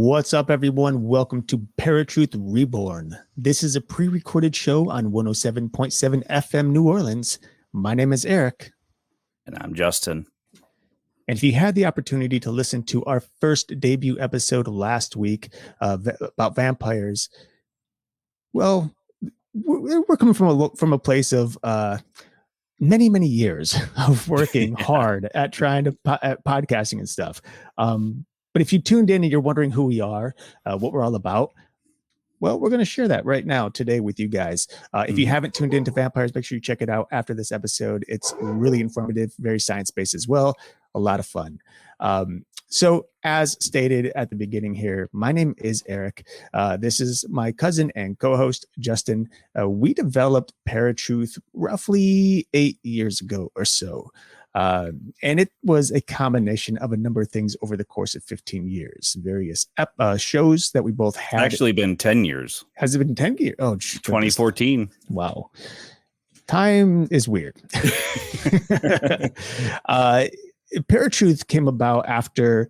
What's up, everyone? Welcome to ParaTruth Reborn. This is a pre-recorded show on 107.7 FM New Orleans. My name is Eric. And I'm Justin. And if you had the opportunity to listen to our first debut episode last week about vampires, well, we're coming from a place of many years of working hard at trying to at podcasting and stuff. But if you tuned in and you're wondering who we are, what we're all about, well, we're going to share that right now today with you guys. If you haven't tuned into vampires, make sure you check it out after this episode. It's really informative, very science-based as well. A lot of fun. So as stated at the beginning here, my name is Eric. This is my cousin and co-host, Justin. We developed ParaTruth roughly 8 years ago or so. And it was a combination of a number of things over the course of 15 years, various shows that we both had. Actually been 10 years. Has it been 10 years? Oh, 2014. Wow. Time is weird. ParaTruth came about after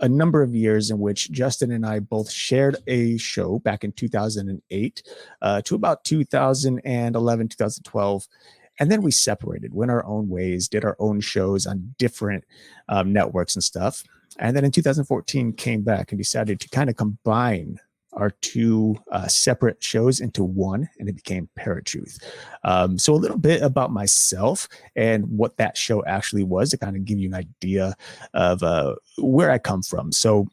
a number of years in which Justin and I both shared a show back in 2008 to about 2011, 2012. And then we separated, went our own ways, did our own shows on different networks and stuff. And then in 2014 came back and decided to kind of combine our two separate shows into one, and it became ParaTruth. So a little bit about myself and what that show actually was to kind of give you an idea of where I come from. So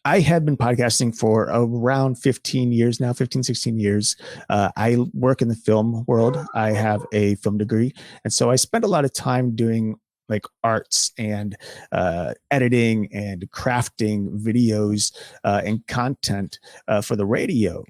I have been podcasting for around 15 years now, 15, 16 years. I work in the film world. I have a film degree. And so I spend a lot of time doing like arts and editing and crafting videos and content for the radio.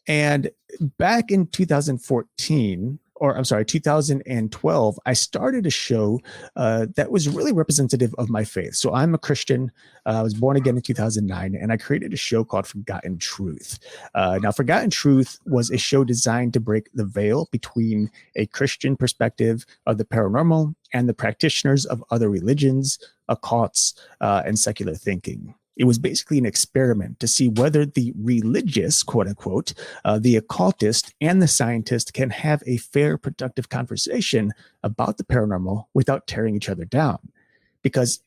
And back in 2012, I started a show that was really representative of my faith. So I'm a Christian. I was born again in 2009, and I created a show called Forgotten Truth. Now, Forgotten Truth was a show designed to break the veil between a Christian perspective of the paranormal and the practitioners of other religions, occults, and secular thinking. It was basically an experiment to see whether the religious, quote unquote, the occultist and the scientist can have a fair, productive conversation about the paranormal without tearing each other down. Because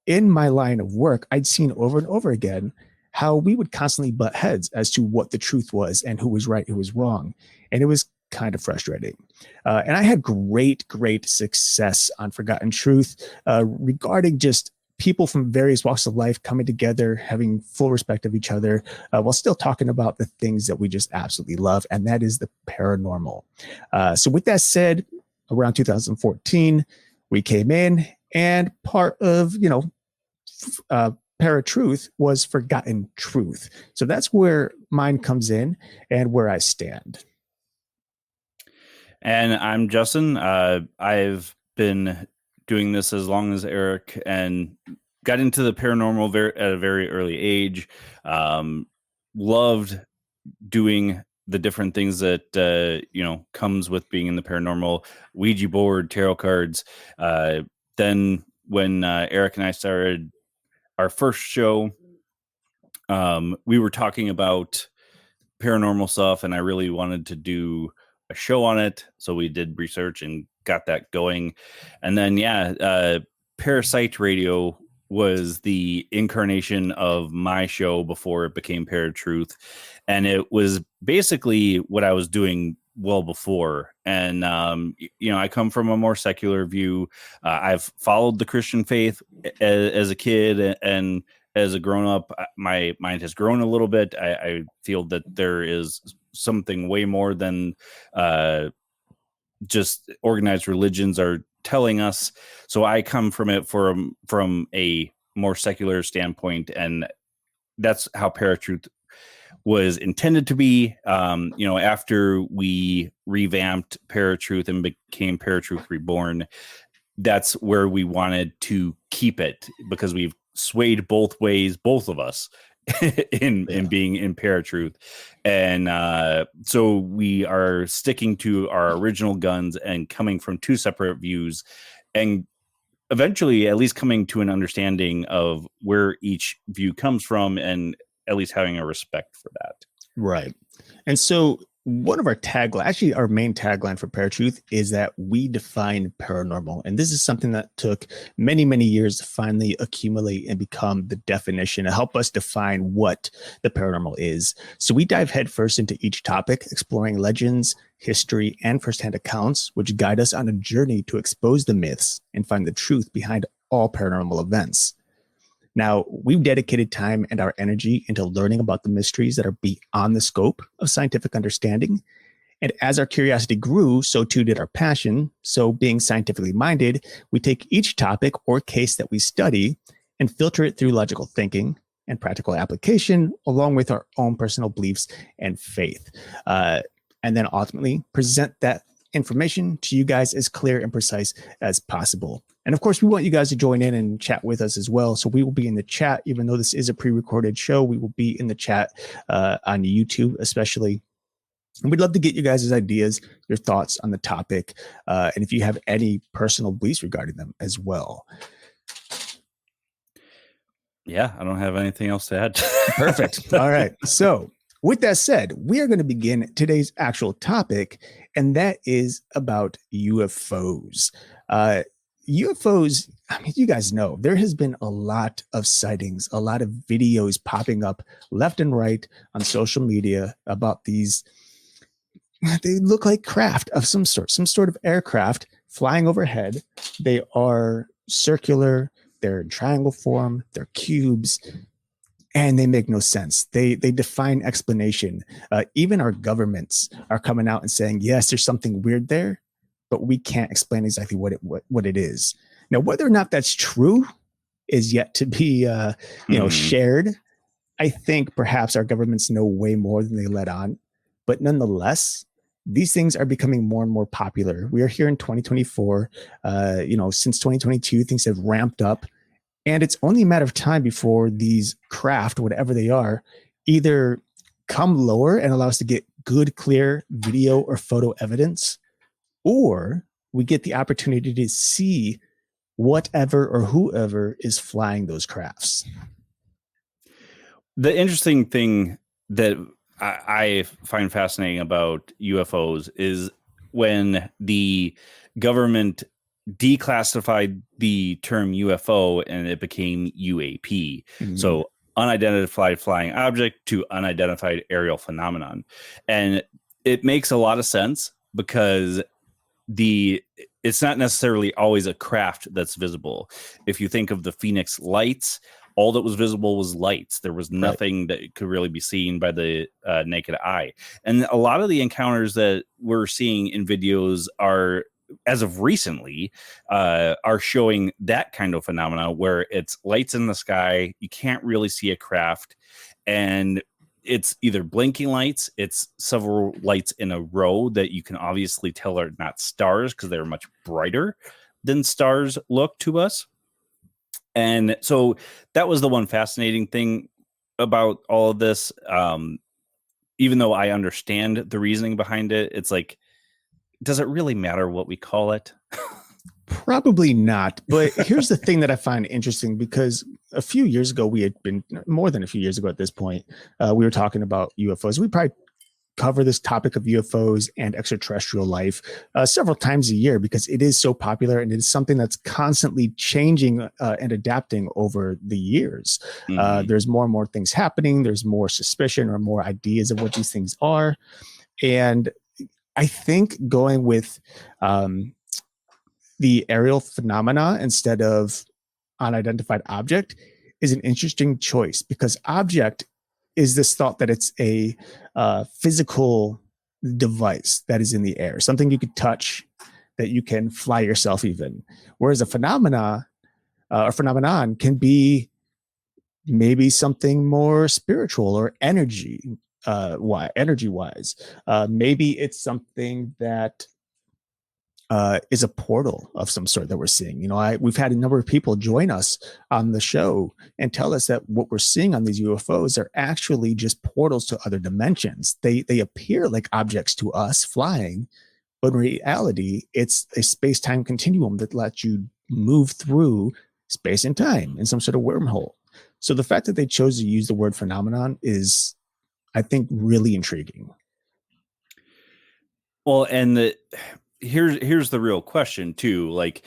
in my line of work, I'd seen over and over again how we would constantly butt heads as to what the truth was and who was right, who was wrong. And it was kind of frustrating. And I had great success on Forgotten Truth regarding just people from various walks of life coming together, having full respect of each other, while still talking about the things that we just absolutely love, and that is the paranormal. So with that said, around 2014, we came in, and part of, ParaTruth was Forgotten Truth. So that's where mine comes in and where I stand. And I'm Justin. I've been doing this as long as Eric and got into the paranormal at a very early age. Loved doing the different things that, comes with being in the paranormal, Ouija board, tarot cards. Then when Eric and I started our first show, we were talking about paranormal stuff, and I really wanted to do a show on it. So we did research and got that going. And then, Parasite Radio was the incarnation of my show before it became ParaTruth. And it was basically what I was doing well before. And, I come from a more secular view. I've followed the Christian faith as a kid, and as a grown up, my mind has grown a little bit. I feel that there is something way more than just organized religions are telling us. So I come from it from a more secular standpoint, and that's how ParaTruth was intended to be. After we revamped ParaTruth and became ParaTruth Reborn, that's where we wanted to keep it, because we've swayed both ways, both of us, in being in ParaTruth. And so we are sticking to our original guns and coming from two separate views, and eventually at least coming to an understanding of where each view comes from, and at least having a respect for that. Right. And so one of our tagline, actually our main tagline for ParaTruth, is that we define paranormal. And this is something that took many, many years to finally accumulate and become the definition to help us define what the paranormal is. So we dive headfirst into each topic, exploring legends, history, and firsthand accounts, which guide us on a journey to expose the myths and find the truth behind all paranormal events. Now, we've dedicated time and our energy into learning about the mysteries that are beyond the scope of scientific understanding. And as our curiosity grew, so too did our passion. So being scientifically minded, we take each topic or case that we study and filter it through logical thinking and practical application, along with our own personal beliefs and faith. And then ultimately present that information to you guys as clear and precise as possible. And of course, we want you guys to join in and chat with us as well. So we will be in the chat, even though this is a pre-recorded show, we will be in the chat on YouTube, especially. And we'd love to get you guys' ideas, your thoughts on the topic, and if you have any personal beliefs regarding them as well. Yeah, I don't have anything else to add. Perfect. All right. So with that said, we are going to begin today's actual topic, and that is about UFOs. UFOs, I mean, you guys know there has been a lot of sightings, a lot of videos popping up left and right on social media about these. They look like craft of some sort of aircraft flying overhead. They are circular, they're in triangle form, they're cubes, and they make no sense. They define explanation. Even our governments are coming out and saying, yes, there's something weird there, but we can't explain exactly what it is. Now, whether or not that's true is yet to be shared. I think perhaps our governments know way more than they let on, but nonetheless, these things are becoming more and more popular. We are here in 2024. Since 2022, things have ramped up. And it's only a matter of time before these craft, whatever they are, either come lower and allow us to get good, clear video or photo evidence, or we get the opportunity to see whatever or whoever is flying those crafts. The interesting thing that I find fascinating about UFOs is when the government declassified the term UFO and it became UAP. Mm-hmm. So unidentified flying object to unidentified aerial phenomenon. And it makes a lot of sense because it's not necessarily always a craft that's visible. If you think of the Phoenix lights, all that was visible was lights. There was nothing that could really be seen by the naked eye. And a lot of the encounters that we're seeing in videos are, as of recently, are showing that kind of phenomena where it's lights in the sky. You can't really see a craft. And it's either blinking lights, it's several lights in a row that you can obviously tell are not stars because they're much brighter than stars look to us. And so that was the one fascinating thing about all of this. Even though I understand the reasoning behind it, it's like, does it really matter what we call it? Probably not. But here's the thing that I find interesting, because a few years ago, we had been more than a few years ago at this point, we were talking about UFOs. We probably cover this topic of UFOs and extraterrestrial life several times a year because it is so popular and it is something that's constantly changing and adapting over the years. Mm-hmm. There's more and more things happening. There's more suspicion or more ideas of what these things are. And I think going with the aerial phenomena instead of unidentified object is an interesting choice, because object is this thought that it's a physical device that is in the air, something you could touch, that you can fly yourself even. Whereas a phenomena or phenomenon can be maybe something more spiritual or energy wise. Maybe it's something that is a portal of some sort that we're seeing. We've had a number of people join us on the show and tell us that what we're seeing on these UFOs are actually just portals to other dimensions. They appear like objects to us flying, but in reality, it's a space-time continuum that lets you move through space and time in some sort of wormhole. So the fact that they chose to use the word phenomenon is, I think, really intriguing. Well, and here's the real question too. Like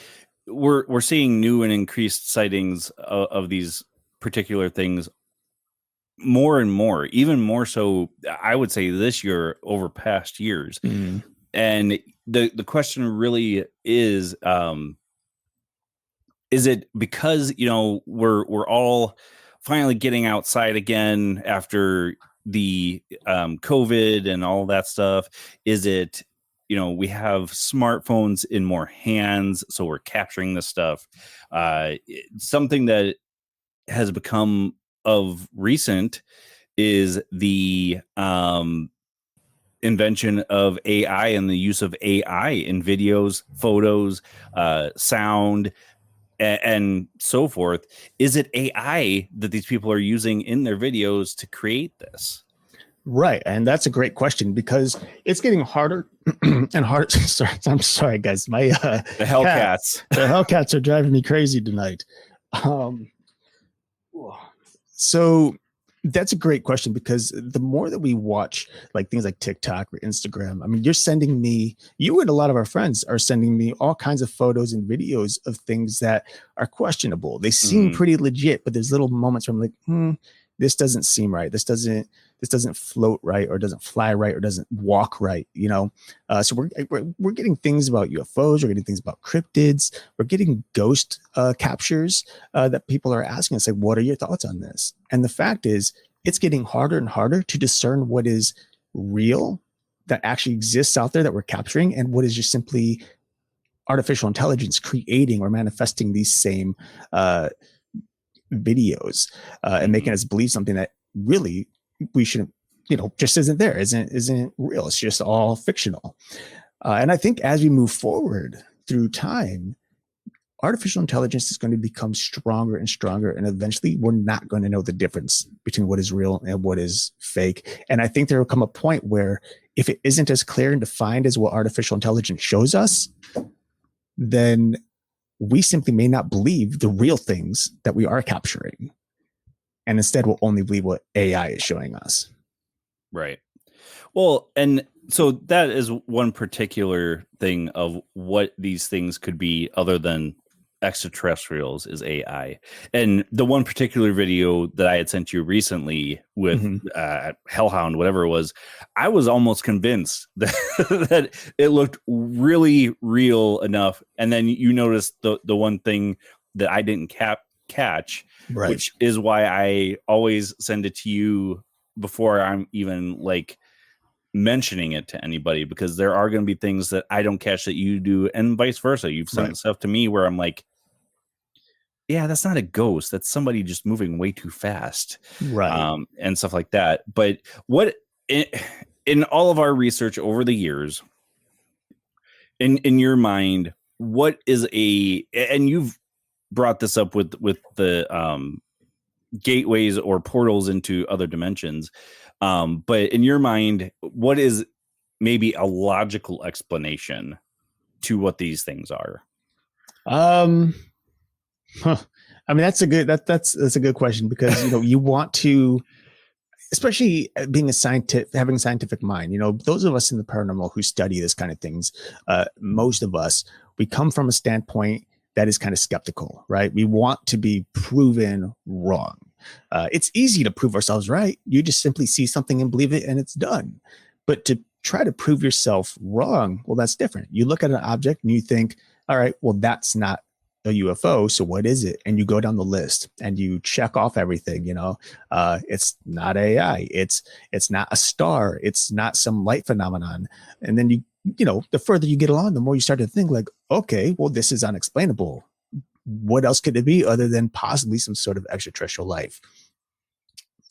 we're seeing new and increased sightings of these particular things more and more, even more so, I would say this year over past years. Mm. And the question really is it because we're all finally getting outside again after the COVID and all that stuff? Is it we have smartphones in more hands, so we're capturing this stuff? Something that has become of recent is the invention of AI and the use of AI in videos, photos, sound, and so forth. Is it AI that these people are using in their videos to create this? Right. And that's a great question because it's getting harder and harder. Sorry, I'm sorry, guys. My The Hellcats. the Hellcats are driving me crazy tonight. Um, so that's a great question because the more that we watch like things like TikTok or Instagram, I mean, you and a lot of our friends are sending me all kinds of photos and videos of things that are questionable. They seem pretty legit, but there's little moments where I'm like, this doesn't seem right. This doesn't float right, or doesn't fly right, or doesn't walk right. So we're getting things about UFOs. We're getting things about cryptids. We're getting ghost captures that people are asking us, like, what are your thoughts on this? And the fact is, it's getting harder and harder to discern what is real that actually exists out there that we're capturing, and what is just simply artificial intelligence creating or manifesting these same videos and making us believe something that really we shouldn't, just isn't real. It's just all fictional. And I think as we move forward through time, artificial intelligence is going to become stronger and stronger, and eventually we're not going to know the difference between what is real and what is fake. And I think there will come a point where if it isn't as clear and defined as what artificial intelligence shows us, then we simply may not believe the real things that we are capturing. And instead we'll only believe what AI is showing us. Right. Well, and so that is one particular thing of what these things could be other than extraterrestrials is AI. And the one particular video that I had sent you recently with Hellhound, whatever it was, I was almost convinced that, that it looked really real enough. And then you noticed the one thing that I didn't catch, right, which is why I always send it to you before I'm even like mentioning it to anybody, because there are going to be things that I don't catch that you do, and vice versa. You've sent stuff to me where I'm like, yeah, that's not a ghost. That's somebody just moving way too fast. Right. And stuff like that. But what in all of our research over the years, in your mind, what is and you've brought this up with the gateways or portals into other dimensions. But in your mind, what is maybe a logical explanation to what these things are? I mean, that's a good question, because you want to, especially being having a scientific mind. Those of us in the paranormal who study this kind of things, most of us, we come from a standpoint that is kind of skeptical, right? We want to be proven wrong. It's easy to prove ourselves right. You just simply see something and believe it, and it's done. But to try to prove yourself wrong, well, that's different. You look at an object and you think, all right, well, that's not a UFO. So what is it? And you go down the list and you check off everything. It's not AI. It's not a star. It's not some light phenomenon. And then the further you get along, the more you start to think like, okay, well, this is unexplainable. What else could it be other than possibly some sort of extraterrestrial life?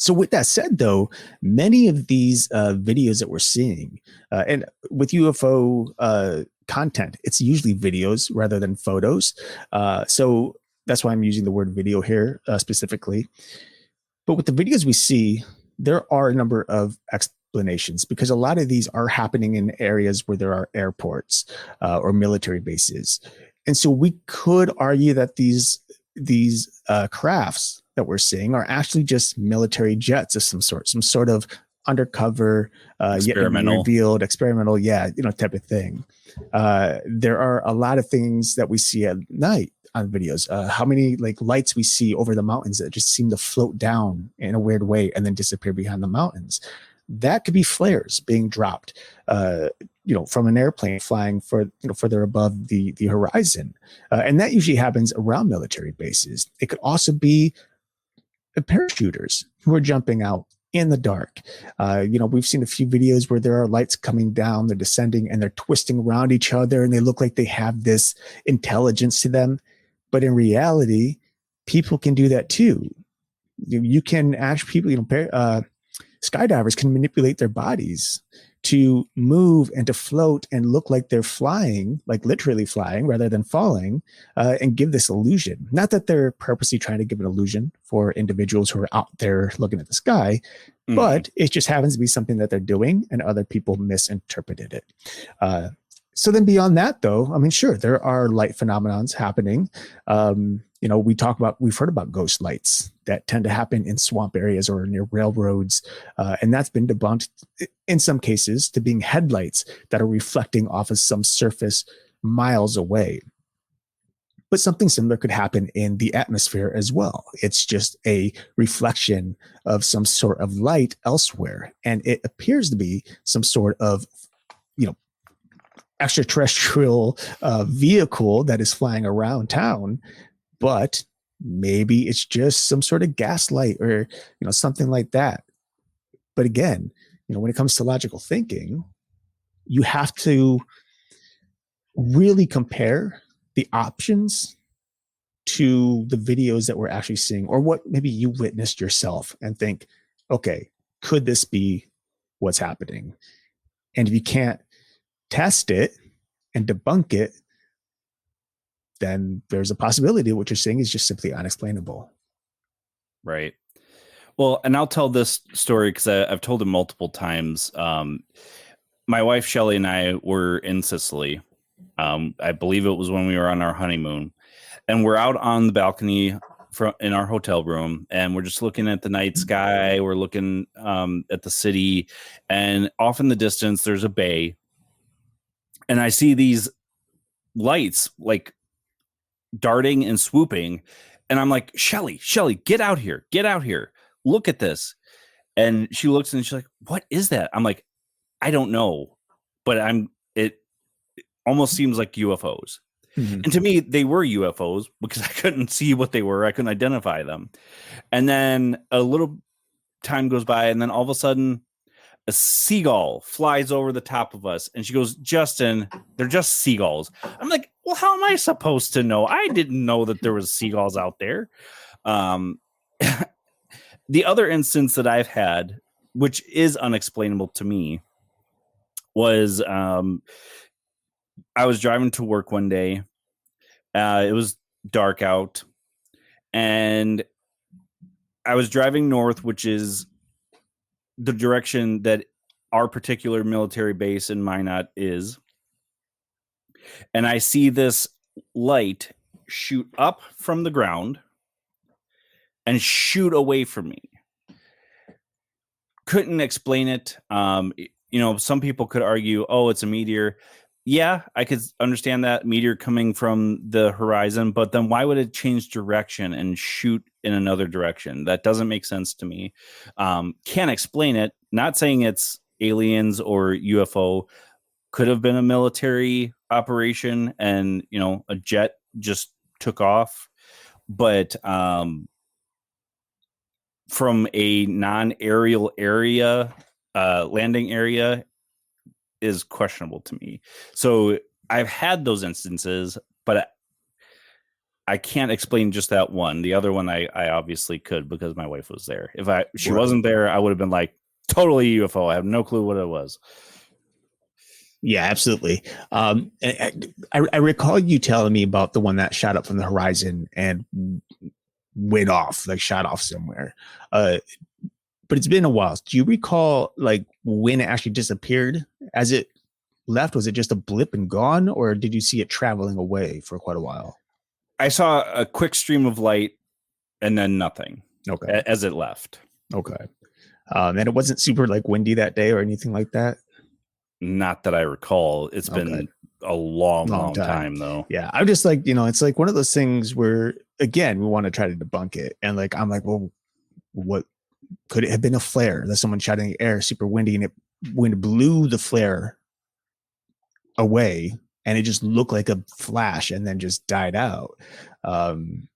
So with that said, though, many of these videos that we're seeing, and with UFO content, it's usually videos rather than photos. So that's why I'm using the word video here specifically. But with the videos we see, there are a number of explanations because a lot of these are happening in areas where there are airports or military bases, and so we could argue that these crafts that we're seeing are actually just military jets of some sort of undercover, yet to be Experimental. revealed, experimental, type of thing. There are a lot of things that we see at night on videos. How many like lights we see over the mountains that just seem to float down in a weird way and then disappear behind the mountains. That could be flares being dropped, from an airplane flying further above the horizon, and that usually happens around military bases. It could also be parachuters who are jumping out in the dark. We've seen a few videos where there are lights coming down, they're descending, and they're twisting around each other, and they look like they have this intelligence to them. But in reality, people can do that too. You can actually, skydivers can manipulate their bodies to move and to float and look like they're flying, like literally flying rather than falling, and give this illusion. Not that they're purposely trying to give an illusion for individuals who are out there looking at the sky, but it just happens to be something that they're doing and other people misinterpreted it. So then beyond that, though, I mean, sure, there are light phenomenons happening. We've heard about ghost lights that tend to happen in swamp areas or near railroads. And that's been debunked in some cases to being headlights that are reflecting off of some surface miles away. But something similar could happen in the atmosphere as well. It's just a reflection of some sort of light elsewhere. And it appears to be some sort of, extraterrestrial vehicle that is flying around town, but maybe it's just some sort of gaslight or something like that. But again, when it comes to logical thinking, you have to really compare the options to the videos that we're actually seeing or what maybe you witnessed yourself and think, okay, could this be what's happening? And if you can't test it and debunk it, then there's a possibility what you're saying is just simply unexplainable. Right. Well, and I'll tell this story because I've told it multiple times. My wife, Shelly, and I were in Sicily. I believe it was when we were on our honeymoon. And we're out on the balcony in our hotel room, and we're just looking at the night sky. We're looking at the city, and off in the distance, there's a bay. And I see these lights like darting and swooping. And I'm like, Shelly, get out here. Look at this. And she looks and she's like, what is that? I'm like, I don't know, but it almost seems like UFOs. Mm-hmm. And to me, they were UFOs because I couldn't see what they were. I couldn't identify them. And then a little time goes by, and then all of a sudden a seagull flies over the top of us, and she goes, Justin, they're just seagulls. I'm like, well, how am I supposed to know? I didn't know that there was seagulls out there. The other instance that I've had, which is unexplainable to me, was I was driving to work one day. It was dark out, and I was driving north, which is the direction that our particular military base in Minot is. And I see this light shoot up from the ground and shoot away from me. Couldn't explain it. Some people could argue, oh, it's a meteor. Yeah, I could understand that meteor coming from the horizon, but then why would it change direction and shoot in another direction? That doesn't make sense to me. Can't explain it. Not saying it's aliens or UFO. Could have been a military operation and, a jet just took off. But from a non-aerial area, landing area, is questionable to me. So I've had those instances, but I can't explain just that one. The other one I obviously could because my wife was there. If she Right. wasn't there, I would have been like totally UFO. I have no clue what it was. Yeah, absolutely. I recall you telling me about the one that shot up from the horizon and went off, like shot off somewhere. Uh, but it's been a while. Do you recall like when it actually disappeared as it left? Was it just a blip and gone, or did you see it traveling away for quite a while? I saw a quick stream of light and then nothing Okay. as it left. Okay. And it wasn't super like windy that day or anything like that. Not that I recall. It's Okay. been a long, Long long time. time though. Yeah. I'm just like, it's like one of those things where, again, we want to try to debunk it. And like, I'm like, well, what could it have been? A flare that someone shot in the air, super windy, and it wind blew the flare away and it just looked like a flash and then just died out. Um,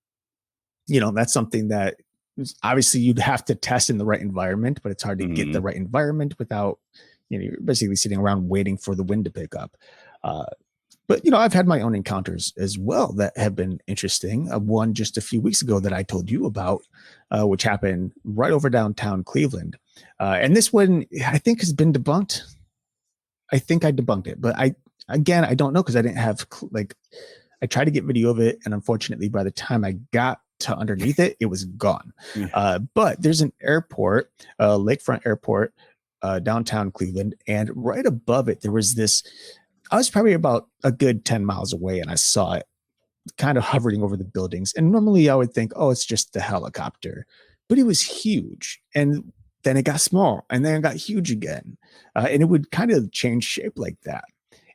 that's something that obviously you'd have to test in the right environment, but it's hard to get the right environment without, you're basically sitting around waiting for the wind to pick up. But I've had my own encounters as well that have been interesting. One just a few weeks ago that I told you about, which happened right over downtown Cleveland. And this one I think has been debunked. I think I debunked it, but I don't know because I didn't have I tried to get video of it, and unfortunately, by the time I got to underneath it, it was gone. But there's an airport, lakefront airport, downtown Cleveland, and right above it, there was this. I was probably about a good 10 miles away, and I saw it kind of hovering over the buildings. And normally, I would think, oh, it's just the helicopter, but it was huge, and then it got small, and then it got huge again, and it would kind of change shape like that.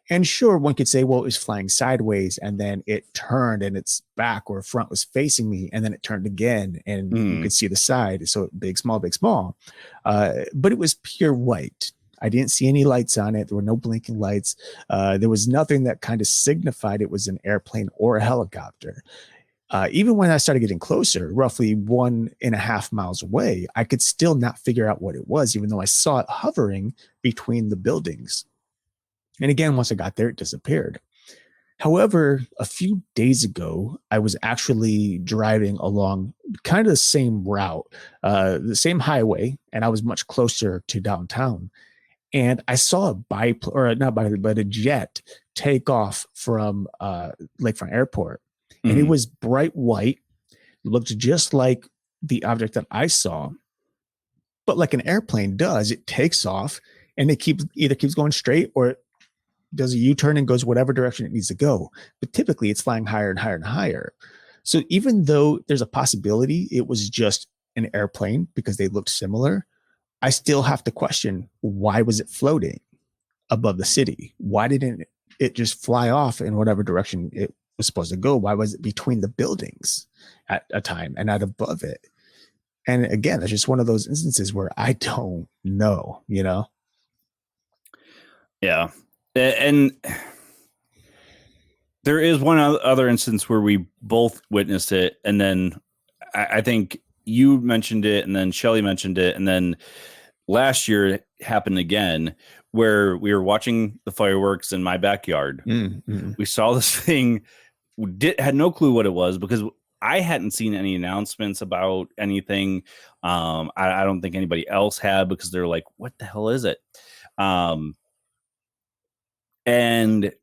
And sure, one could say, well, it was flying sideways and then it turned and its back or front was facing me and then it turned again and you could see the side. So big, small, big, small. But it was pure white. I didn't see any lights on it. There were no blinking lights. There was nothing that kind of signified it was an airplane or a helicopter. Even when I started getting closer, roughly 1.5 miles away, I could still not figure out what it was, even though I saw it hovering between the buildings. And again, once I got there, it disappeared. However, a few days ago, I was actually driving along kind of the same route, the same highway, and I was much closer to downtown. And I saw a biplane, or not biplane, but a jet take off from Lakefront Airport. And it was bright white, looked just like the object that I saw. But like an airplane does, it takes off and it either keeps going straight or it does a U-turn and goes whatever direction it needs to go. But typically it's flying higher and higher and higher. So even though there's a possibility it was just an airplane because they looked similar, I still have to question, why was it floating above the city? Why didn't it just fly off in whatever direction it was supposed to go? Why was it between the buildings at a time and not above it? And again, it's just one of those instances where I don't know, Yeah. And there is one other instance where we both witnessed it. And then I think you mentioned it and then Shelly mentioned it. And then last year it happened again where we were watching the fireworks in my backyard. We saw this thing, had no clue what it was because I hadn't seen any announcements about anything. I don't think anybody else had because they're like, what the hell is it? And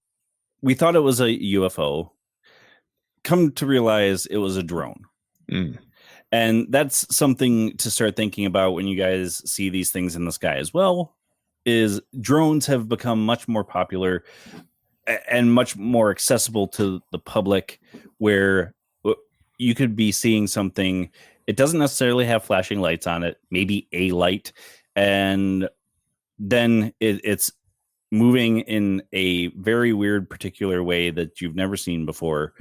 we thought it was a UFO. Come to realize it was a drone. And that's something to start thinking about when you guys see these things in the sky as well, is drones have become much more popular and much more accessible to the public, where you could be seeing something. It doesn't necessarily have flashing lights on it, maybe a light. And then it's moving in a very weird particular way that you've never seen before.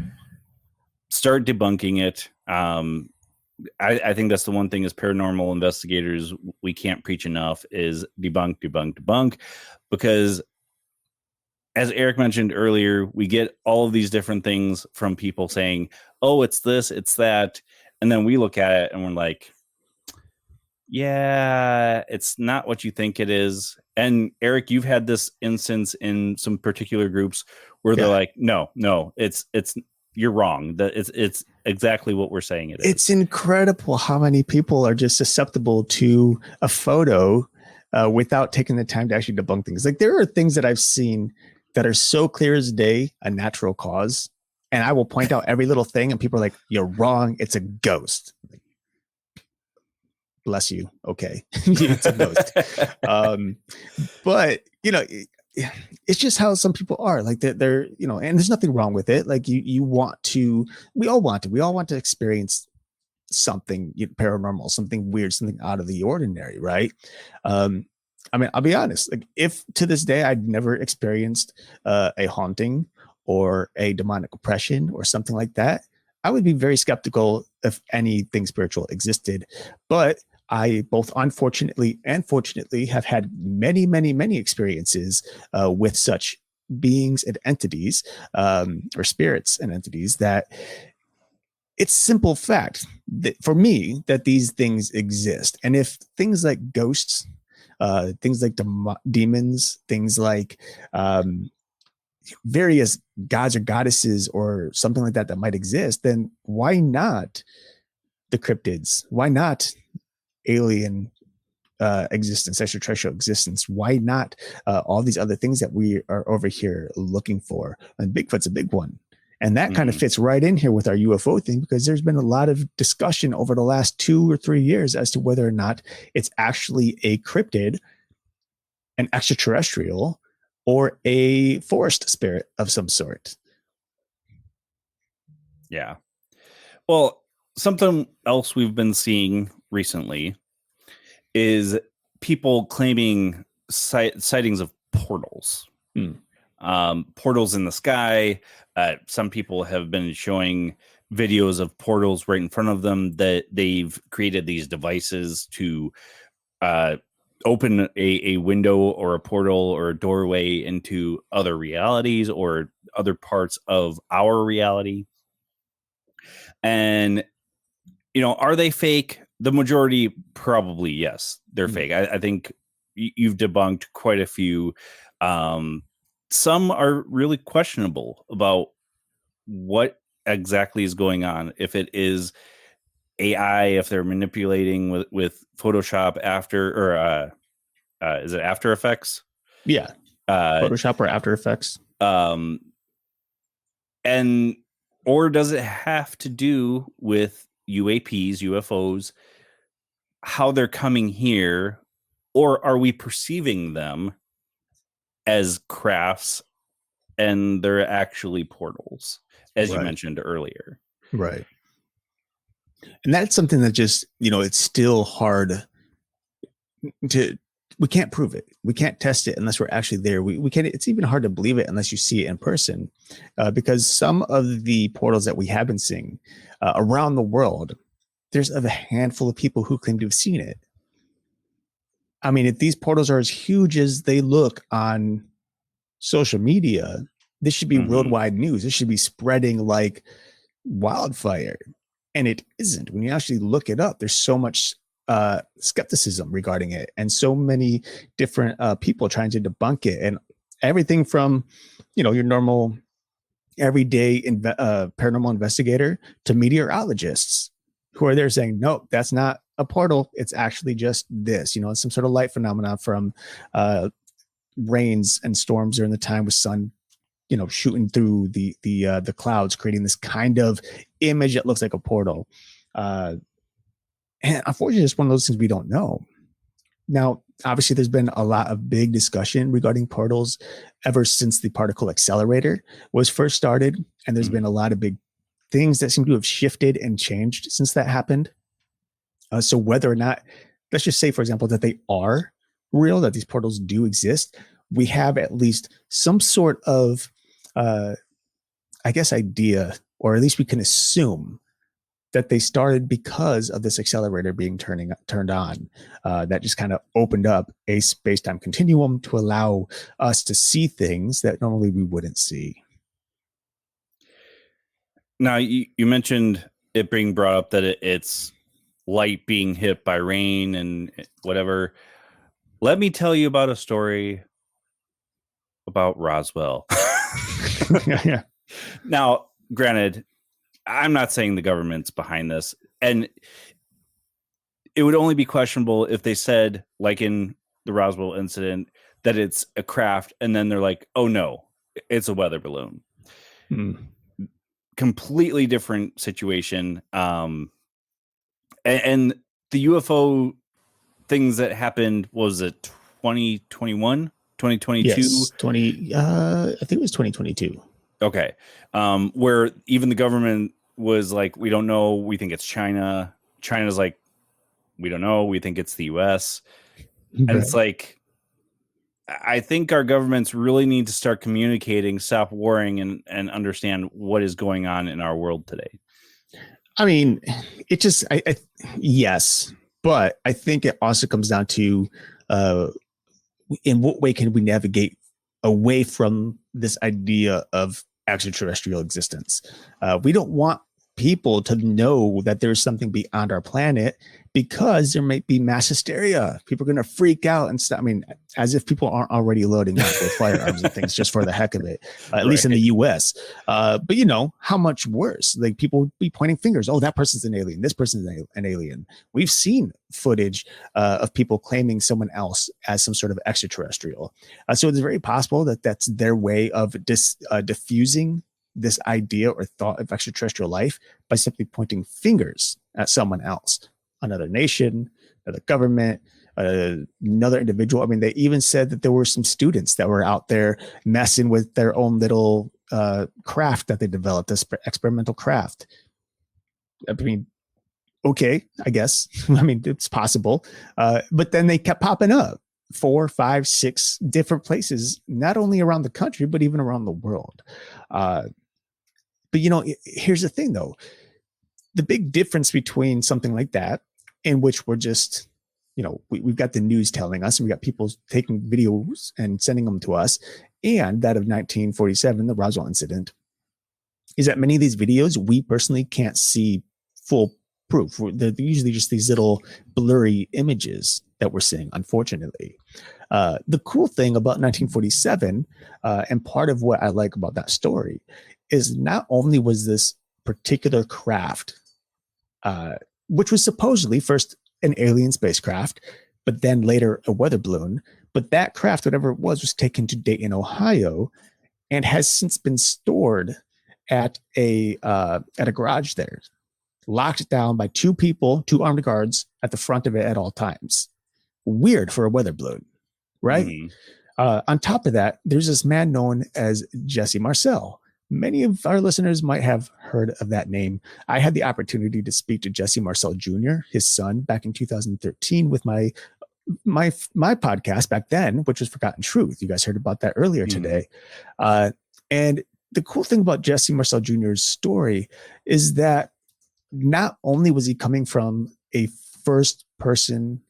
Start debunking it. I think that's the one thing as paranormal investigators we can't preach enough is debunk, because as Eric mentioned earlier, we get all of these different things from people saying, oh, it's this, it's that. And then we look at it and we're like, yeah, it's not what you think it is. And Eric, you've had this instance in some particular groups where they're like, no, it's you're wrong. That it's exactly what we're saying it is. It's incredible how many people are just susceptible to a photo without taking the time to actually debunk things. Like there are things that I've seen that are so clear as day, a natural cause. And I will point out every little thing and people are like, you're wrong. It's a ghost. Like, bless you. Okay. It's a ghost. But you know, it's just how some people are. Like they're, you know, and there's nothing wrong with it. Like you want to, we all want to experience something paranormal, something weird, something out of the ordinary, right? I mean, I'll be honest. Like, if to this day I'd never experienced a haunting or a demonic oppression or something like that, I would be very skeptical if anything spiritual existed. But I both unfortunately and fortunately have had many, many, many experiences with such beings and entities or spirits and entities that it's simple fact that for me that these things exist. And if things like ghosts, things like demons, things like various gods or goddesses or something like that that might exist, then why not the cryptids? Why not alien existence, extraterrestrial existence? Why not all these other things that we are over here looking for? And Bigfoot's a big one. And that kind of fits right in here with our UFO thing, because there's been a lot of discussion over the last 2 or 3 years as to whether or not it's actually a cryptid, an extraterrestrial, or a forest spirit of some sort. Yeah. Well, something else we've been seeing recently is people claiming sightings of portals. Portals in the sky. Some people have been showing videos of portals right in front of them, that they've created these devices to open a window or a portal or a doorway into other realities or other parts of our reality. And, you know, are they fake? The majority, probably, yes, they're fake. I think you've debunked quite a few. Some are really questionable about what exactly is going on. If it is AI, if they're manipulating with Photoshop or is it After Effects? Yeah. Photoshop or After Effects. And or does it have to do with UAPs, UFOs, how they're coming here, or are we perceiving them as crafts and they're actually portals, as you mentioned earlier? Right. And that's something that just, you know, it's still hard to, we can't prove it. We can't test it unless we're actually there. We can't, it's even hard to believe it unless you see it in person, because some of the portals that we have been seeing around the world, there's a handful of people who claim to have seen it. I mean, if these portals are as huge as they look on social media, this should be worldwide news. This should be spreading like wildfire. And it isn't. When you actually look it up, there's so much skepticism regarding it, and so many different people trying to debunk it. And everything from, you know, your normal everyday paranormal investigator to meteorologists who are there saying, nope, that's not a portal. It's actually just this, you know, some sort of light phenomena from rains and storms during the time with sun, you know, shooting through the clouds, creating this kind of image that looks like a portal. And unfortunately, it's one of those things we don't know. Now, obviously, there's been a lot of big discussion regarding portals ever since the particle accelerator was first started. And there's been a lot of big things that seem to have shifted and changed since that happened. So whether or not, let's just say, for example, that they are real, that these portals do exist, we have at least some sort of, I guess, idea, or at least we can assume that they started because of this accelerator being turned on. That just kind of opened up a space-time continuum to allow us to see things that normally we wouldn't see. Now, you mentioned it being brought up that it's light being hit by rain and whatever. Let me tell you about a story about Roswell. Yeah. Now, granted, I'm not saying the government's behind this, and it would only be questionable if they said, like in the Roswell incident, that it's a craft, and then they're like, oh no, it's a weather balloon. Completely different situation. And the UFO things that happened, was it 2021, 2022? Yes, I think it was 2022. Okay. Where even the government was like, we don't know, we think it's China. China's like, we don't know, we think it's the US. And it's like, I think our governments really need to start communicating, stop worrying, and understand what is going on in our world today. I mean, it just, yes, but I think it also comes down to in what way can we navigate away from this idea of extraterrestrial existence? We don't want people to know that there's something beyond our planet, because there might be mass hysteria. People are going to freak out and stuff. I mean, as if people aren't already loading up with firearms and things just for the heck of it, at least in the US. But you know, how much worse? Like, people would be pointing fingers. Oh, that person's an alien. This person's an alien. We've seen footage of people claiming someone else as some sort of extraterrestrial. So it's very possible that that's their way of diffusing this idea or thought of extraterrestrial life by simply pointing fingers at someone else, another nation, another government, another individual. I mean, they even said that there were some students that were out there messing with their own little craft that they developed, this experimental craft. I mean, okay, I guess. I mean, it's possible. But then they kept popping up 4, 5, 6 different places, not only around the country, but even around the world. But, you know, here's the thing, though. The big difference between something like that, in which we're just, you know, we've got the news telling us, and we got people taking videos and sending them to us, and that of 1947, the Roswell incident, is that many of these videos, we personally can't see full proof. They're usually just these little blurry images that we're seeing, unfortunately. The cool thing about 1947, and part of what I like about that story, is not only was this particular craft, which was supposedly first an alien spacecraft, but then later a weather balloon, but that craft, whatever it was taken to Dayton, Ohio, and has since been stored at a garage there, locked down by 2 people, 2 armed guards at the front of it at all times. Weird for a weather balloon, right? Mm-hmm. On top of that, there's this man known as Jesse Marcel. Many of our listeners might have heard of that name. I had the opportunity to speak to Jesse Marcel Jr., his son, back in 2013 with my podcast back then, which was Forgotten Truth. You guys heard about that earlier today. And the cool thing about Jesse Marcel Jr.'s story is that not only was he coming as a first person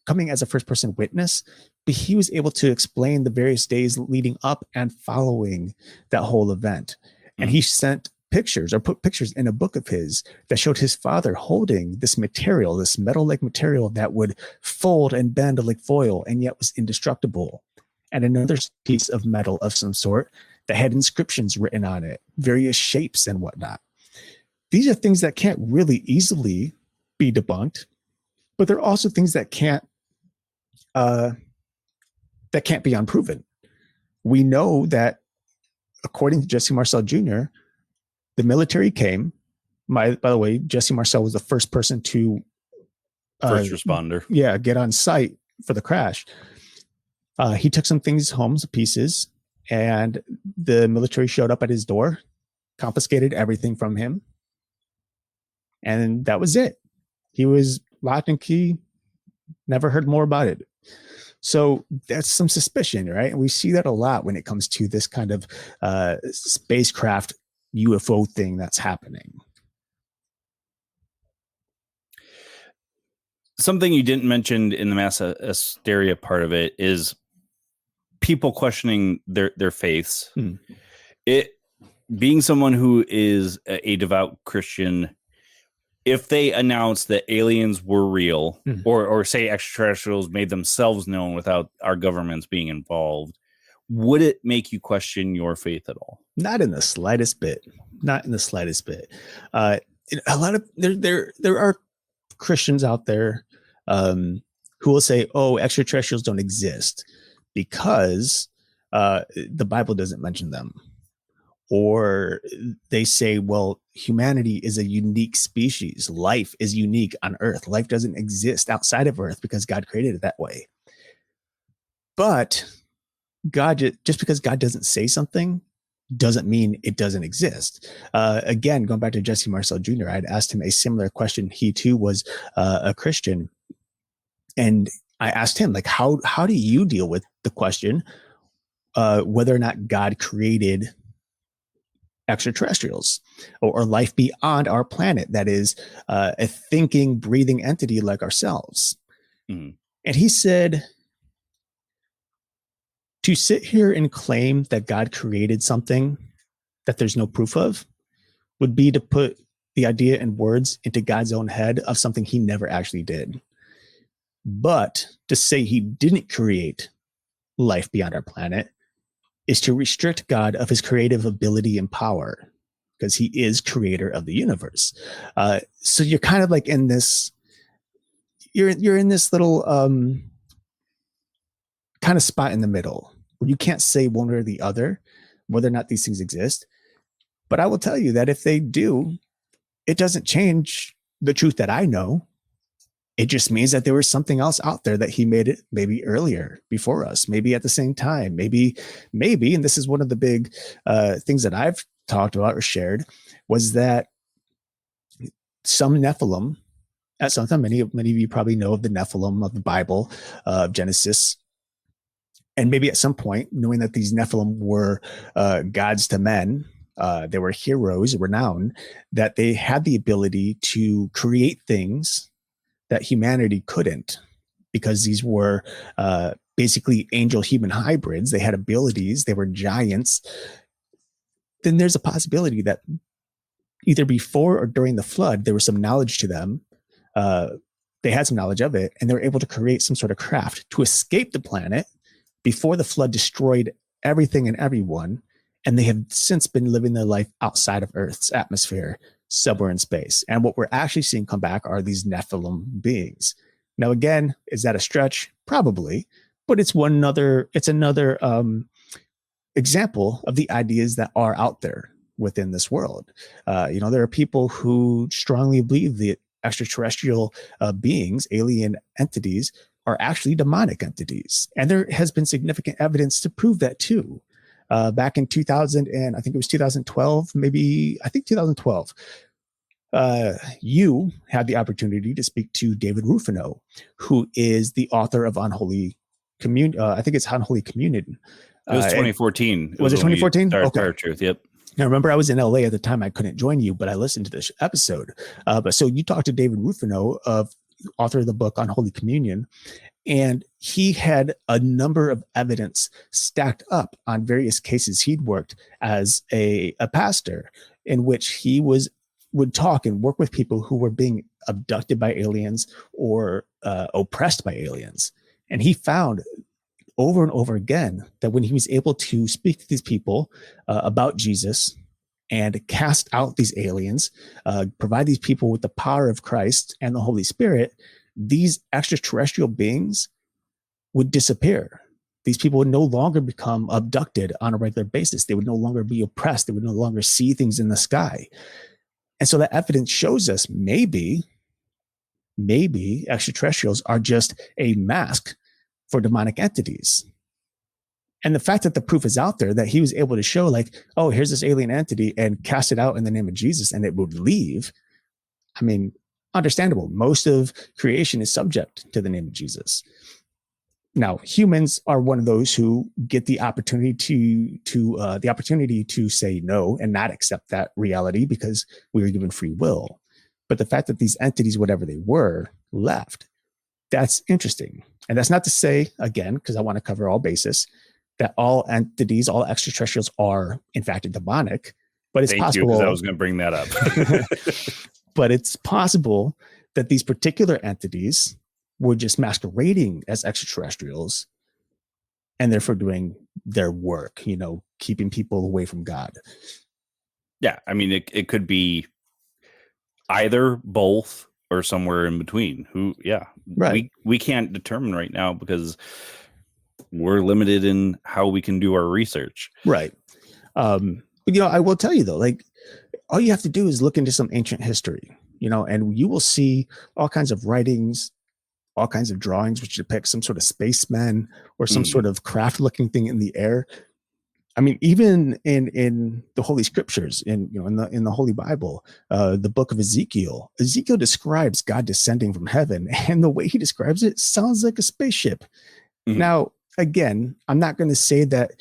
witness, but he was able to explain the various days leading up and following that whole event. And he sent pictures, or put pictures in a book of his, that showed his father holding this material, this metal-like material that would fold and bend like foil and yet was indestructible. And another piece of metal of some sort that had inscriptions written on it, various shapes and whatnot. These are things that can't really easily be debunked, but they're also things that can't be unproven. We know that, according to Jesse Marcel Jr., the military came. By the way, Jesse Marcel was the first person to first responder. Yeah, get on site for the crash. He took some things home, some pieces, and the military showed up at his door, confiscated everything from him, and that was it. He was locked and key. Never heard more about it. So that's some suspicion, right? And we see that a lot when it comes to this kind of spacecraft UFO thing that's happening. Something you didn't mention in the mass hysteria part of it is people questioning their faiths. It being someone who is a devout Christian, if they announce that aliens were real, or say extraterrestrials made themselves known without our governments being involved, would it make you question your faith at all? Not in the slightest bit. Not in the slightest bit. A lot of there are Christians out there who will say, "Oh, extraterrestrials don't exist because the Bible doesn't mention them," or they say, "Well, humanity is a unique species. Life is unique on Earth. Life doesn't exist outside of Earth because God created it that way." But just because God doesn't say something doesn't mean it doesn't exist. Again, going back to Jesse Marcel Jr., I'd asked him a similar question. He too was a Christian, and I asked him, like, how do you deal with the question whether or not God created extraterrestrials or life beyond our planet that is a thinking, breathing entity like ourselves? Mm. And he said, to sit here and claim that God created something that there's no proof of would be to put the idea and words into God's own head of something he never actually did. But to say he didn't create life beyond our planet is to restrict God of his creative ability and power, because he is creator of the universe. So you're kind of like in this, you're in this little kind of spot in the middle where you can't say one way or the other whether or not these things exist. But I will tell you that if they do, it doesn't change the truth that I know. It just means that there was something else out there that he made it maybe earlier before us, maybe at the same time, maybe, and this is one of the big things that I've talked about or shared, was that some Nephilim, at some time, many of you probably know of the Nephilim of the Bible, of Genesis. And maybe at some point, knowing that these Nephilim were gods to men, they were heroes, renowned, that they had the ability to create things that humanity couldn't, because these were basically angel human hybrids. They had abilities, they were giants. Then there's a possibility that either before or during the flood, there was some knowledge to them. They had some knowledge of it, and they were able to create some sort of craft to escape the planet before the flood destroyed everything and everyone. And they have since been living their life outside of Earth's atmosphere, somewhere in space. And what we're actually seeing come back are these Nephilim beings. Now, again, is that a stretch? Probably, but it's another example of the ideas that are out there within this world. There are people who strongly believe that extraterrestrial beings, alien entities, are actually demonic entities. And there has been significant evidence to prove that too. Back in 2000, and I think it was 2012, I think 2012, you had the opportunity to speak to David Rufino, who is the author of Unholy Communion. I think it's Unholy Communion. It was 2014. Was it 2014? Okay. ParaTruth, yep. Now, remember, I was in LA at the time. I couldn't join you, but I listened to this episode. But so you talked to David Rufino, author of the book Unholy Communion, and he had a number of evidence stacked up on various cases he'd worked as a pastor, in which he would talk and work with people who were being abducted by aliens or oppressed by aliens. And he found over and over again that when he was able to speak to these people about Jesus and cast out these aliens, provide these people with the power of Christ and the Holy Spirit, these extraterrestrial beings would disappear. These people would no longer become abducted on a regular basis. They would no longer be oppressed. They would no longer see things in the sky. And so that evidence shows us maybe extraterrestrials are just a mask for demonic entities. And the fact that the proof is out there, that he was able to show, like, oh, here's this alien entity, and cast it out in the name of Jesus, and it would leave. I mean, understandable. Most of creation is subject to the name of Jesus. Now, humans are one of those who get the opportunity to say no and not accept that reality, because we were given free will. But the fact that these entities, whatever they were, left, that's interesting. And that's not to say, again, because I want to cover all bases, that all entities, all extraterrestrials are in fact demonic. But it's possible. Because I was going to bring that up. But it's possible that these particular entities were just masquerading as extraterrestrials, and therefore doing their work, keeping people away from God. Yeah, I mean, it could be either, both, or somewhere in between. Right. We can't determine right now because we're limited in how we can do our research. Right. But I will tell you though, like all you have to do is look into some ancient history, and you will see all kinds of writings, all kinds of drawings which depict some sort of spaceman or some sort of craft looking thing in the air. I mean, even in the Holy Scriptures, in the Holy Bible, the book of Ezekiel describes God descending from heaven, and the way he describes it sounds like a spaceship. Now, again, I'm not going to say that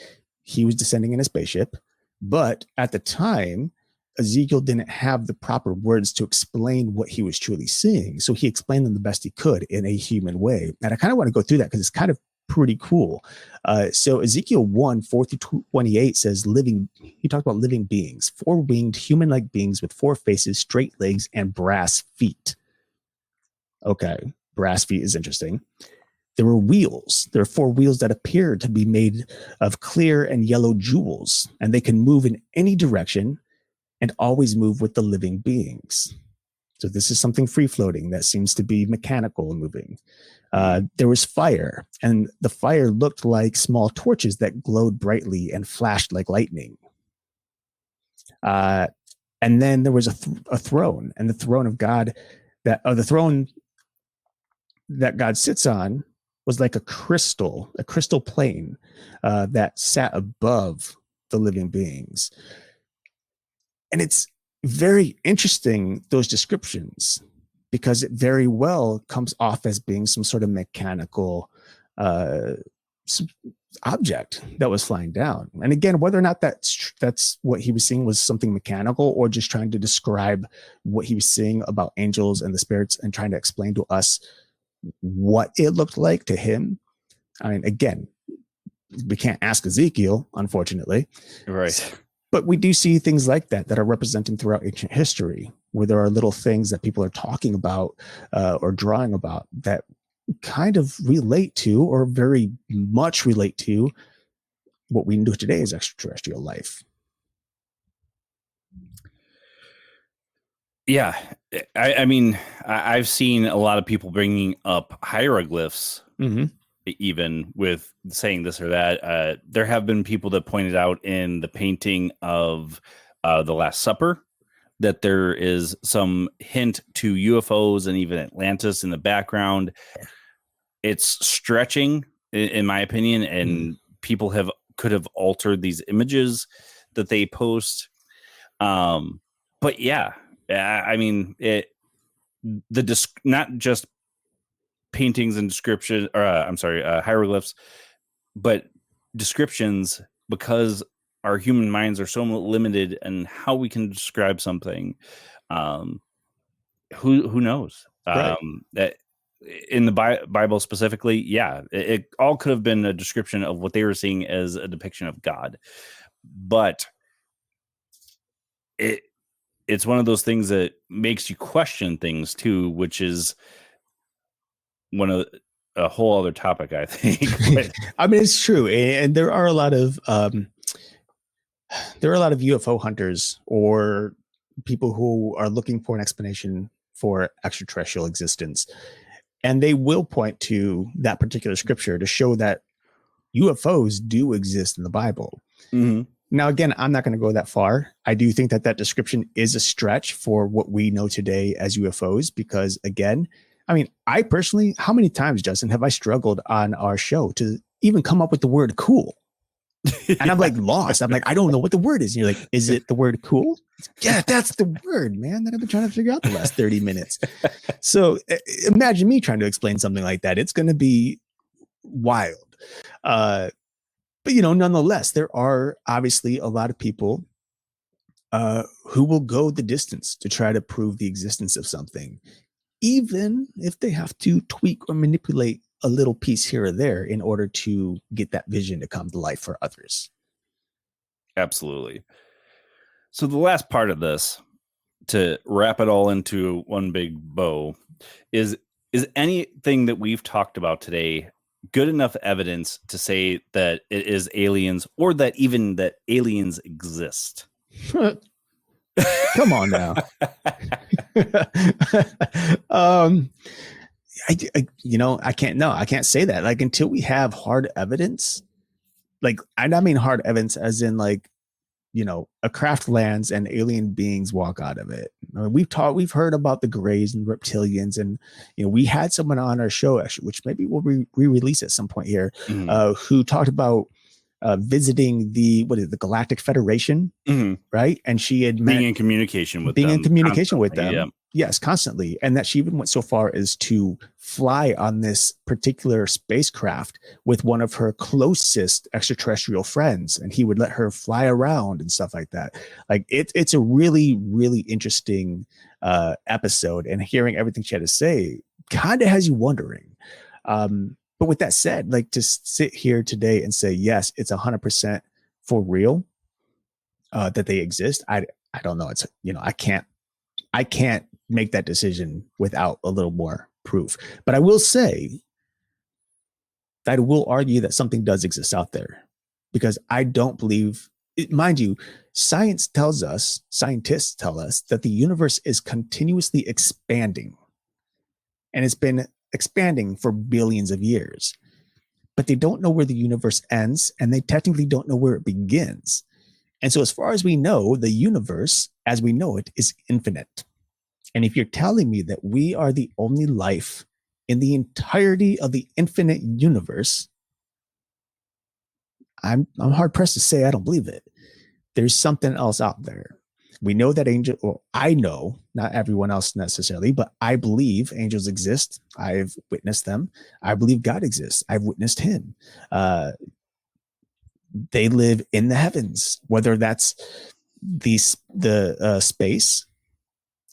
he was descending in a spaceship, but at the time, Ezekiel didn't have the proper words to explain what he was truly seeing. So he explained them the best he could in a human way. And I kind of want to go through that because it's kind of pretty cool. So Ezekiel 1:4-28 says he talked about living beings, 4-winged human-like beings with 4 faces, straight legs, and brass feet. Okay, brass feet is interesting. There were wheels. There are 4 wheels that appear to be made of clear and yellow jewels, and they can move in any direction and always move with the living beings. So this is something free floating that seems to be mechanical and moving. There was fire, and the fire looked like small torches that glowed brightly and flashed like lightning. And then there was a throne, and the throne of God the throne that God sits on was like a crystal plane that sat above the living beings. And it's very interesting, those descriptions, because it very well comes off as being some sort of mechanical object that was flying down. And again, whether or not that's what he was seeing was something mechanical or just trying to describe what he was seeing about angels and the spirits and trying to explain to us what it looked like to him. I mean, again, we can't ask Ezekiel, unfortunately. Right. But we do see things like that are represented throughout ancient history, where there are little things that people are talking about or drawing about that kind of relate to, or very much relate to, what we know today as extraterrestrial life. Yeah. I mean, I've seen a lot of people bringing up hieroglyphs, even with saying this or that. There have been people that pointed out in the painting of The Last Supper that there is some hint to UFOs and even Atlantis in the background. It's stretching, in my opinion, and people could have altered these images that they post. But yeah, I mean, not just paintings and description, or hieroglyphs, but descriptions, because our human minds are so limited in how we can describe something. Who knows? Right. That in the Bible specifically, yeah, it all could have been a description of what they were seeing as a depiction of God, but it's one of those things that makes you question things too, which is a whole other topic, I think. I mean, it's true, and there are a lot of UFO hunters or people who are looking for an explanation for extraterrestrial existence, and they will point to that particular scripture to show that UFOs do exist in the Bible. Now, again, I'm not going to go that far. I do think that description is a stretch for what we know today as UFOs, because again, I mean, I personally, how many times, Justin, have I struggled on our show to even come up with the word cool? And I'm like lost. I'm like, I don't know what the word is. And you're like, is it the word cool? Yeah, that's the word, man, that I've been trying to figure out the last 30 minutes. So imagine me trying to explain something like that. It's going to be wild. But, nonetheless, there are obviously a lot of people who will go the distance to try to prove the existence of something, even if they have to tweak or manipulate a little piece here or there in order to get that vision to come to life for others. Absolutely. So the last part of this, to wrap it all into one big bow, is anything that we've talked about today good enough evidence to say that it is aliens, or that even that aliens exist? Come on now. I can't. No, I can't say that. Like until we have hard evidence, like I mean hard evidence, as in like a craft lands and alien beings walk out of it. I mean, we've heard about the Greys and reptilians, and we had someone on our show actually, which maybe we'll re-release at some point here, who talked about visiting the Galactic Federation, right? And she had being in communication with them. Yeah. Yes, constantly. And that she even went so far as to fly on this particular spacecraft with one of her closest extraterrestrial friends. And he would let her fly around and stuff like that. Like it's a really, really interesting episode. And hearing everything she had to say kind of has you wondering. But with that said, like to sit here today and say, yes, it's 100% for real that they exist. I don't know. It's, I can't make that decision without a little more proof. But I will say that I will argue that something does exist out there, because I don't believe it, mind you, scientists tell us that the universe is continuously expanding, and it's been expanding for billions of years, but they don't know where the universe ends, and they technically don't know where it begins. And so as far as we know, the universe as we know it is infinite. And if you're telling me that we are the only life in the entirety of the infinite universe, I'm hard pressed to say I don't believe it. There's something else out there. We know that I know, not everyone else necessarily, but I believe angels exist. I've witnessed them. I believe God exists. I've witnessed him. They live in the heavens, whether that's the space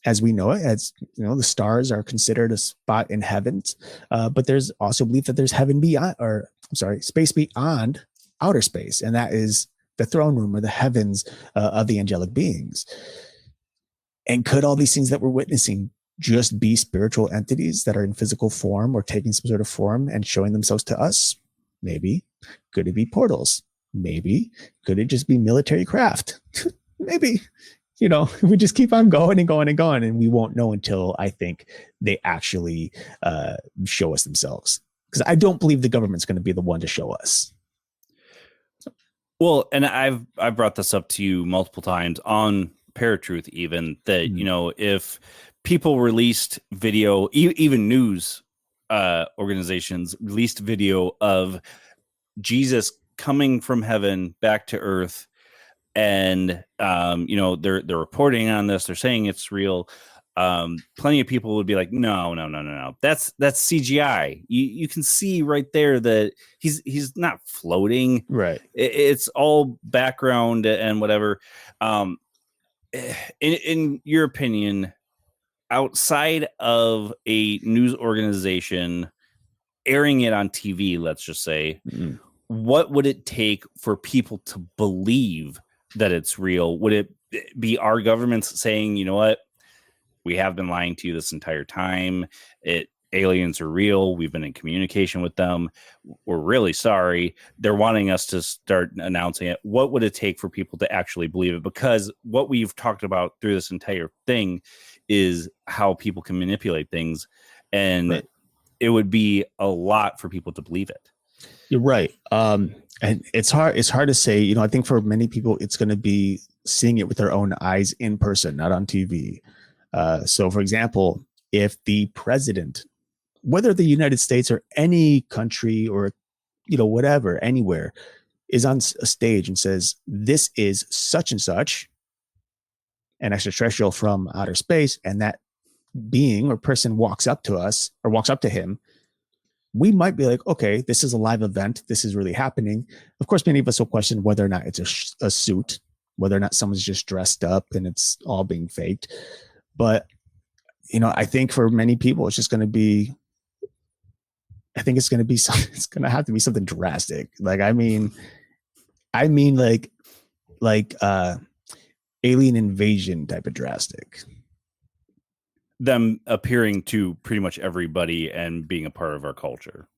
as we know it, as the stars are considered a spot in heavens, but there's also belief that there's heaven beyond, or I'm sorry, space beyond outer space, and that is the throne room or the heavens of the angelic beings. And could all these things that we're witnessing just be spiritual entities that are in physical form or taking some sort of form and showing themselves to us? Maybe. Could it be portals? Maybe. Could it just be military craft? Maybe. We just keep on going and going and going, and we won't know until I think they actually show us themselves. Because I don't believe the government's going to be the one to show us. Well, and I've brought this up to you multiple times on ParaTruth, even that if people released video, even news organizations released video of Jesus coming from heaven back to earth, and they're reporting on this, they're saying it's real, plenty of people would be like, no, that's CGI. You can see right there that he's not floating, right? It's all background and whatever. In your opinion, outside of a news organization airing it on TV, let's just say, what would it take for people to believe that it's real? Would it be our governments saying, you know what, we have been lying to you this entire time, aliens are real, we've been in communication with them, we're really sorry, they're wanting us to start announcing it? What would it take for people to actually believe it? Because what we've talked about through this entire thing is how people can manipulate things, and right, it would be a lot for people to believe it. You're right. And it's hard to say. I think for many people, it's going to be seeing it with their own eyes in person, not on TV. So, for example, if the president, whether the United States or any country or, whatever, anywhere, is on a stage and says, this is such and such, an extraterrestrial from outer space, and that being or person walks up to us or walks up to him, we might be like, okay, this is a live event. This is really happening. Of course, many of us will question whether or not it's a suit, whether or not someone's just dressed up and it's all being faked. But, I think for many people, it's just going to be, it's going to have to be something drastic. Like, I mean like alien invasion type of drastic. Them appearing to pretty much everybody and being a part of our culture.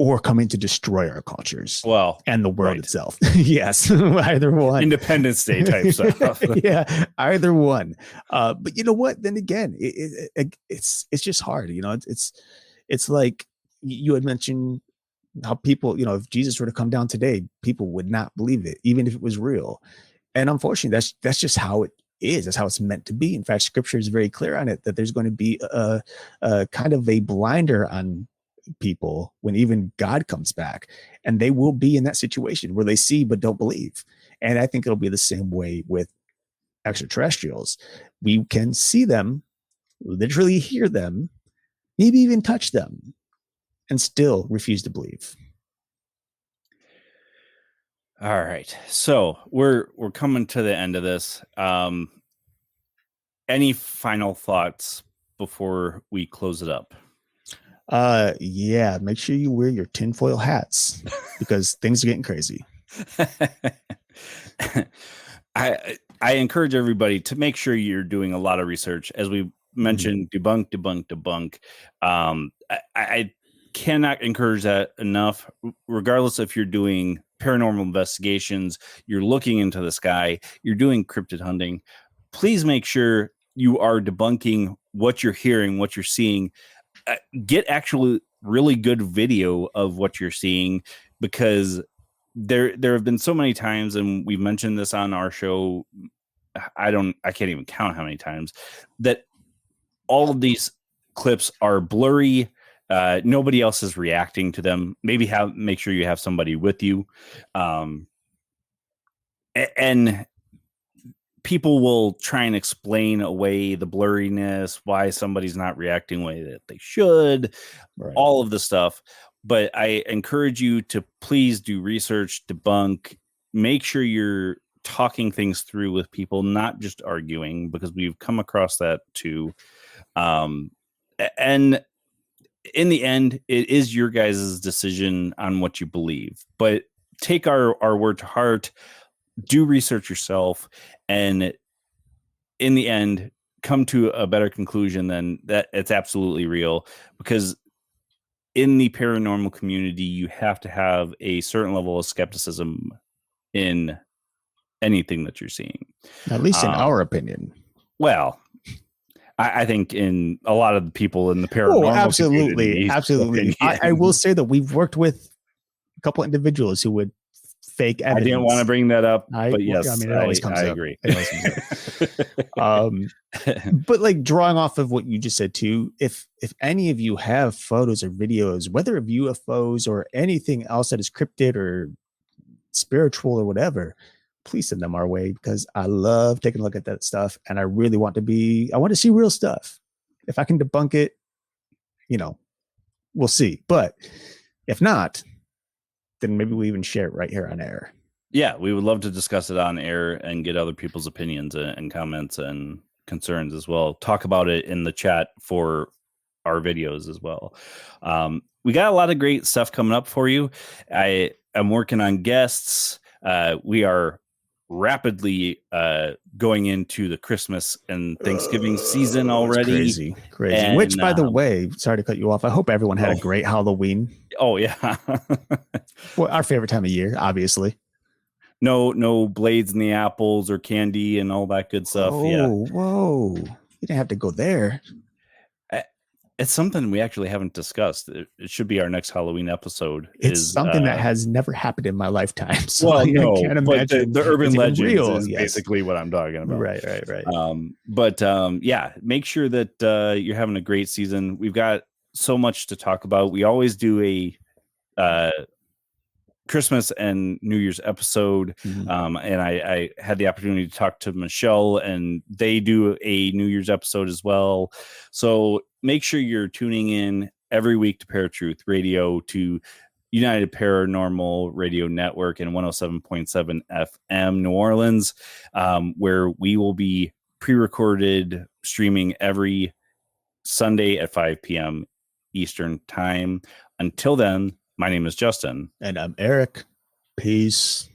or coming to destroy our cultures Well, and the world right. itself. Yes, either one. Independence Day type stuff. Yeah, either one. But you know what? Then again, it's just hard. You know, it's like you had mentioned how people, you know, if Jesus were to come down today, people would not believe it, even if it was real. And unfortunately, that's just how it is. That's how it's meant to be. In fact, Scripture is very clear on it that there's going to be a kind of a blinder on people when even God comes back, and they will be in that situation where they see but don't believe. And I think it'll be the same way with extraterrestrials. We can see them, literally hear them, maybe even touch them, and still refuse to believe. All right. So we're coming to the end of this. Any final thoughts before we close it up? Yeah, make sure you wear your tinfoil hats because things are getting crazy. I encourage everybody to make sure you're doing a lot of research. As we mentioned, debunk. I cannot encourage that enough. Regardless if you're doing paranormal investigations, you're looking into the sky, you're doing cryptid hunting, please make sure you are debunking what you're hearing, what you're seeing. Get actually really good video of what you're seeing, because there have been so many times, and we've mentioned this on our show, I can't even count how many times, that all of these clips are blurry. Nobody else is reacting to them. Make sure you have somebody with you. And people will try and explain away the blurriness, why somebody's not reacting the way that they should, right, all of the stuff. But I encourage you to please do research, debunk, make sure you're talking things through with people, not just arguing, because we've come across that too. And in the end, it is your guys' decision on what you believe, but take our word to heart, do research yourself, and in the end, come to a better conclusion than that it's absolutely real. Because in the paranormal community, you have to have a certain level of skepticism in anything that you're seeing. At least in our opinion. Well, I think in a lot of the people in the paranormal absolutely. I will say that we've worked with a couple of individuals who would fake evidence. I didn't want to bring that up, but yes, I mean, it always comes up. I agree. But like drawing off of what you just said too, if any of you have photos or videos, whether of UFOs or anything else that is cryptid or spiritual or whatever, please send them our way, because I love taking a look at that stuff, and I really want to see real stuff. If I can debunk it, you know, we'll see. But if not, then maybe we even share it right here on air. Yeah, we would love to discuss it on air and get other people's opinions and comments and concerns as well. Talk about it in the chat for our videos as well. We got a lot of great stuff coming up for you. I am working on guests. We are rapidly going into the Christmas and Thanksgiving season already. Crazy. And, which, by the way, sorry to cut you off, I hope everyone had a great Halloween. Oh yeah. Well, our favorite time of year, obviously. No blades in the apples or candy and all that good stuff. Whoa. You didn't have to go there. It's something we actually haven't discussed. It should be our next Halloween episode. It's something that has never happened in my lifetime. So well, I can't imagine. The urban legends is yes. basically what I'm talking about. Right. Yeah, make sure that you're having a great season. We've got so much to talk about. We always do a Christmas and New Year's episode. And I had the opportunity to talk to Michelle, and they do a New Year's episode as well. So make sure you're tuning in every week to ParaTruth Radio, to United Paranormal Radio Network and 107.7 FM New Orleans, where we will be pre-recorded streaming every Sunday at 5 p.m. Eastern Time. Until then, my name is Justin. And I'm Eric. Peace.